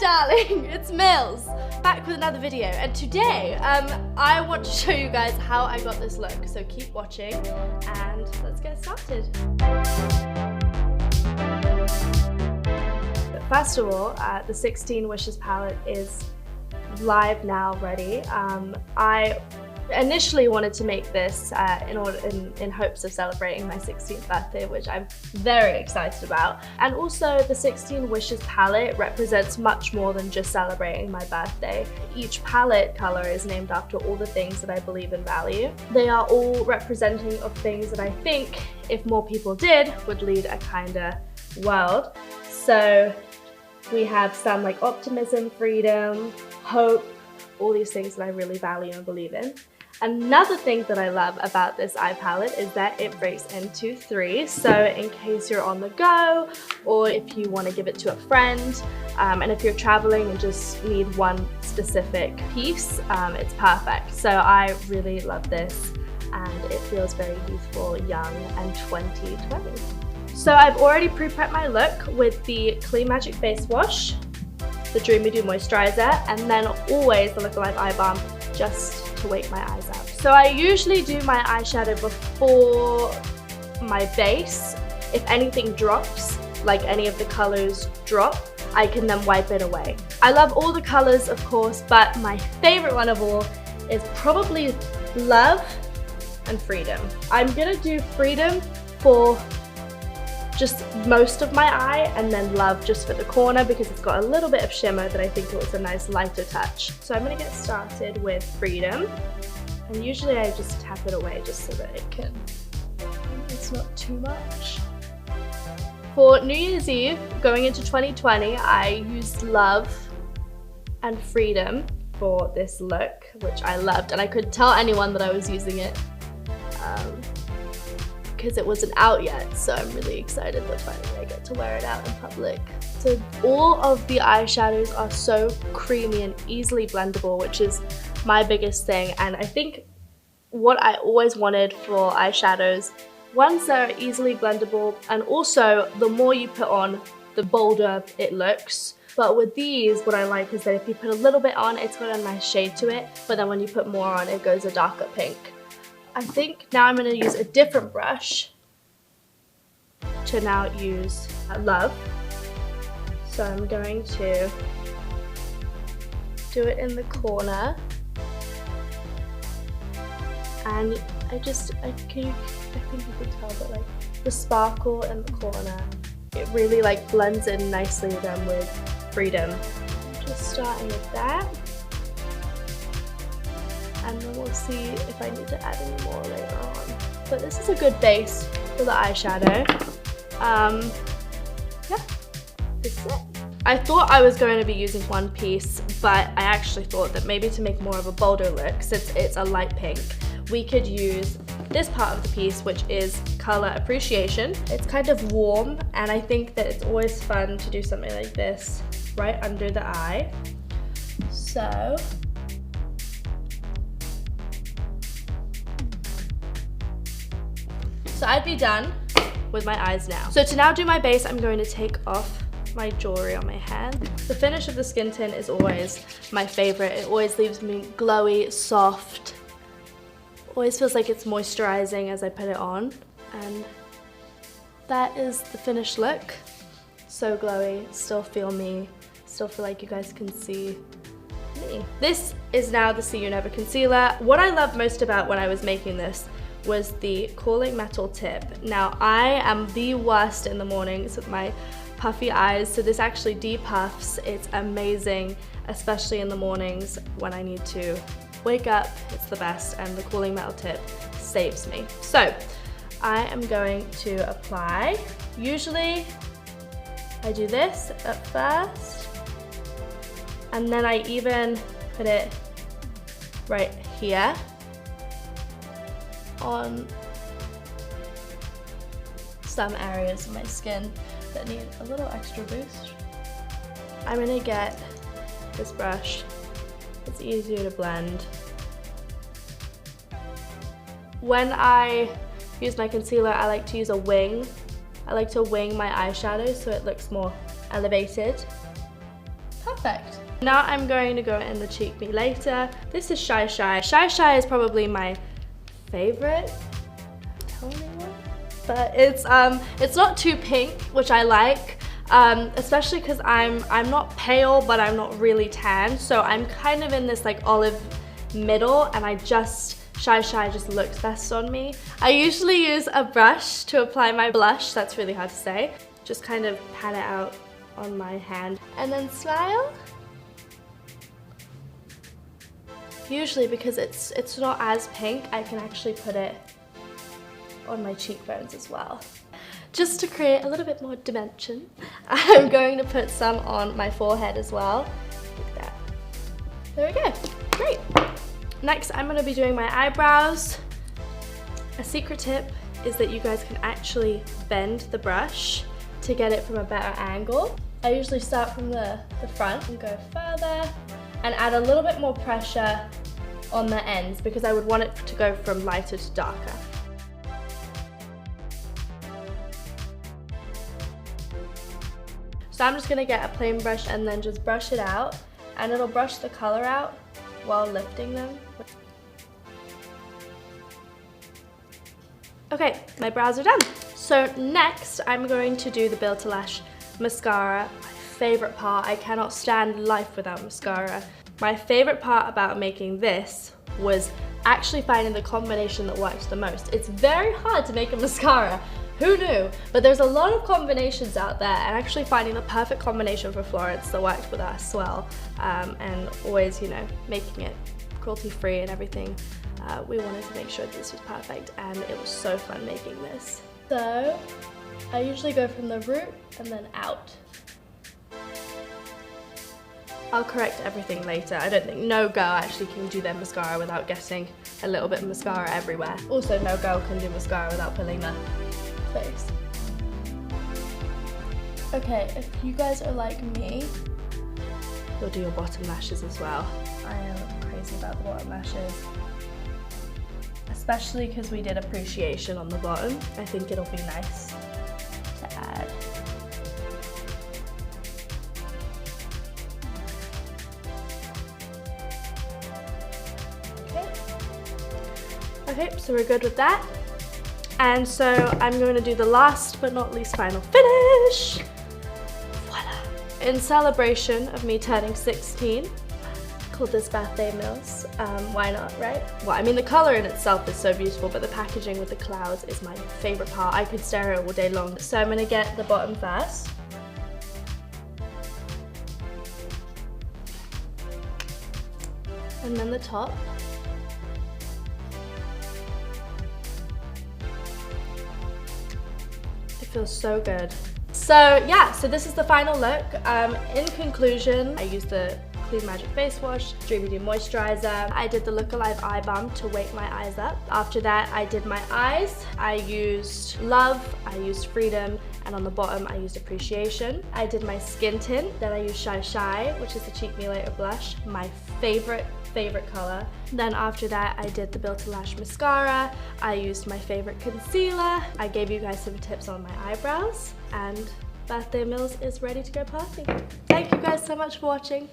darling, it's Mills, back with another video, and today I want to show you guys how I got this look, so keep watching and let's get started. First of all, the 16 Wishes palette is live now, ready. I initially wanted to make this in hopes of celebrating my 16th birthday, which I'm very excited about. And also the 16 Wishes palette represents much more than just celebrating my birthday. Each palette color is named after all the things that I believe and value. They are all representing of things that I think, if more people did, would lead a kinder world. So we have some like optimism, freedom, hope, all these things that I really value and believe in. Another thing that I love about this eye palette is that it breaks into 3. So in case you're on the go, or if you want to give it to a friend, and if you're traveling and just need one specific piece, it's perfect. So I really love this, and it feels very youthful, young, and 2020. So I've already pre-prepped my look with the Clean Magic Face Wash, the Dreamy Dew Moisturizer, and then always the Look Alive Eye Balm, just to wake my eyes out. So I usually do my eyeshadow before my base. If anything drops, like any of the colors drop, I can then wipe it away. I love all the colors, of course, but my favorite one of all is probably Love and Freedom. I'm gonna do Freedom for just most of my eye, and then Love just for the corner because it's got a little bit of shimmer that I think it was a nice lighter touch. So I'm gonna get started with Freedom, and usually I just tap it away just so that it's not too much. For New Year's Eve, going into 2020, I used Love and Freedom for this look, which I loved, and I couldn't tell anyone that I was using it because it wasn't out yet, so I'm really excited that finally I get to wear it out in public. So all of the eyeshadows are so creamy and easily blendable, which is my biggest thing, and I think what I always wanted for eyeshadows, ones that are easily blendable, and also the more you put on, the bolder it looks. But with these, what I like is that if you put a little bit on, it's got a nice shade to it, but then when you put more on, it goes a darker pink. I think now I'm going to use a different brush to now use Love. So I'm going to do it in the corner, and I think you can tell that like the sparkle in the corner, it really like blends in nicely then with Freedom. Just starting with that. And then we'll see if I need to add any more later on. But this is a good base for the eyeshadow. Yeah, this is it. I thought I was going to be using one piece, but I actually thought that maybe to make more of a bolder look, since it's a light pink, we could use this part of the piece, which is color appreciation. It's kind of warm, and I think that it's always fun to do something like this right under the eye. So I'd be done with my eyes now. So to now do my base, I'm going to take off my jewelry on my hand. The finish of the skin tint is always my favorite. It always leaves me glowy, soft. Always feels like it's moisturizing as I put it on. And that is the finished look. So glowy, still feel me, still feel like you guys can see me. This is now the See You Never concealer. What I loved most about when I was making this was the cooling metal tip. Now I am the worst in the mornings with my puffy eyes, so this actually depuffs. It's amazing, especially in the mornings when I need to wake up. It's the best, and the cooling metal tip saves me. So I am going to apply. Usually I do this at first, and then I even put it right here on some areas of my skin that need a little extra boost. I'm gonna get this brush. It's easier to blend. When I use my concealer, I like to use a wing. I like to wing my eyeshadow so it looks more elevated. Perfect. Now I'm going to go in the Cheek Me Later. This is Shy Shy. Shy Shy is probably my favorite toning one, but it's not too pink, which I like, especially because I'm not pale, but I'm not really tan, so I'm kind of in this like olive middle, and Shy Shy just looks best on me. I usually use a brush to apply my blush. That's really hard to say. Just kind of pat it out on my hand and then smile. Usually, because it's not as pink, I can actually put it on my cheekbones as well. Just to create a little bit more dimension, I'm going to put some on my forehead as well. Like that. There we go. Great. Next, I'm going to be doing my eyebrows. A secret tip is that you guys can actually bend the brush to get it from a better angle. I usually start from the front and go further and add a little bit more pressure on the ends because I would want it to go from lighter to darker. So I'm just going to get a plain brush and then just brush it out, and it'll brush the color out while lifting them. Okay, my brows are done. So next I'm going to do the Build to Lash mascara. My favorite part. I cannot stand life without mascara. My favorite part about making this was actually finding the combination that works the most. It's very hard to make a mascara. Who knew? But there's a lot of combinations out there, and actually finding the perfect combination for Florence that worked with us well, and always, you know, making it cruelty-free and everything. We wanted to make sure that this was perfect, and it was so fun making this. So I usually go from the root and then out. I'll correct everything later. I don't think no girl actually can do their mascara without getting a little bit of mascara everywhere. Also, no girl can do mascara without pulling their face. Okay, if you guys are like me, you'll do your bottom lashes as well. I am crazy about the bottom lashes. Especially because we did appreciation on the bottom. I think it'll be nice to add. Okay, so we're good with that. And so I'm going to do the last but not least final finish. Voila. In celebration of me turning 16, called this Birthday Mills. Why not, right? Well, I mean, the color in itself is so beautiful, but the packaging with the clouds is my favorite part. I could stare at it all day long. So I'm gonna get the bottom first. And then the top. It feels so good. So yeah, so this is the final look. In conclusion, I used the Clean Magic Face Wash, Dreamy Dew Moisturizer. I did the Look Alive Eye Balm to wake my eyes up. After that, I did my eyes. I used Love, I used Freedom, and on the bottom, I used Appreciation. I did my skin tint. Then I used Shy Shy, which is the Cheek Me Later blush, my favorite color. Then after that, I did the Build to Lash mascara. I used my favorite concealer. I gave you guys some tips on my eyebrows, and Birthday Mills is ready to go party. Thank you guys so much for watching.